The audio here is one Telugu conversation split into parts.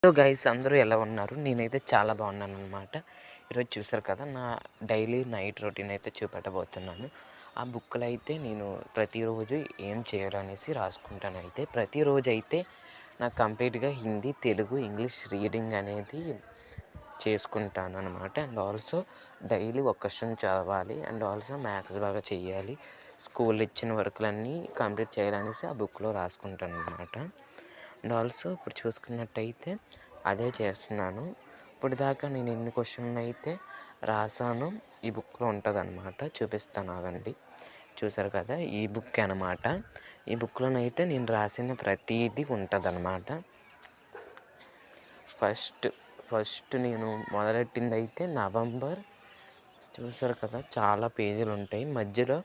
హలో గైస్, అందరూ ఎలా ఉన్నారు? నేనైతే చాలా బాగున్నానన్నమాట. ఈరోజు చూసారు కదా, నా డైలీ నైట్ రొటీన్ అయితే చూపెట్టబోతున్నాను. ఆ బుక్లో అయితే నేను ప్రతిరోజు ఏం చేయాలనేసి రాసుకుంటాను. అయితే ప్రతిరోజు అయితే నాకు కంప్లీట్గా హిందీ, తెలుగు, ఇంగ్లీష్ రీడింగ్ అనేది చేసుకుంటాను అనమాట. అండ్ ఆల్సో డైలీ ఒక క్వశ్చన్ చదవాలి. అండ్ ఆల్సో మ్యాథ్స్ బాగా చేయాలి. స్కూల్లో ఇచ్చిన వర్కులన్నీ కంప్లీట్ చేయాలనేసి ఆ బుక్లో రాసుకుంటాను అనమాట. అండ్ ఆల్సో ఇప్పుడు చూసుకున్నట్టయితే అదే చేస్తున్నాను. ఇప్పుడు దాకా నేను ఎన్ని క్వశ్చన్లు అయితే రాసానో ఈ బుక్లో ఉంటుంది అనమాట. చూపిస్తాను ఆగండి. చూసారు కదా, ఈ బుక్ అనమాట. ఈ బుక్లోనైతే నేను రాసిన ప్రతీది ఉంటుంది అనమాట. ఫస్ట్ నేను మొదలెట్టింది అయితే నవంబర్. చూసారు కదా, చాలా పేజీలు ఉంటాయి. మధ్యలో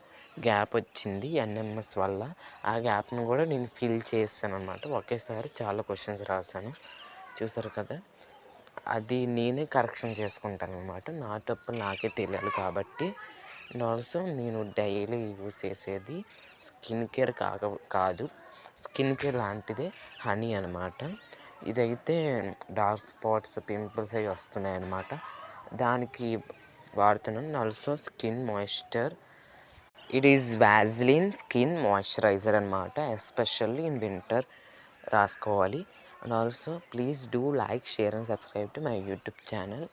గ్యాప్ వచ్చింది ఎన్ఎంఎస్ వల్ల. ఆ గ్యాప్ను కూడా నేను ఫిల్ చేస్తాను అనమాట. ఒకేసారి చాలా క్వశ్చన్స్ రాశాను. చూసారు కదా, అది నేనే కరెక్షన్ చేసుకుంటాను అనమాట. నా తప్పులు నాకే తెలియాలి కాబట్టి. అండ్ ఆల్సో నేను డైలీ యూజ్ చేసేది స్కిన్ కేర్ కాదు, స్కిన్ కేర్ లాంటిదే హనీ అనమాట. ఇదైతే డార్క్ స్పాట్స్, పింపుల్స్ అవి వస్తున్నాయి అన్నమాట. దానికి వాడుతున్నాను. Also skin moisture, it is Vaseline skin moisturiser అనమాట. ఎస్పెషల్లీ ఇన్ వింటర్ రాసుకోవాలి. And also please do like, share and subscribe to my YouTube channel.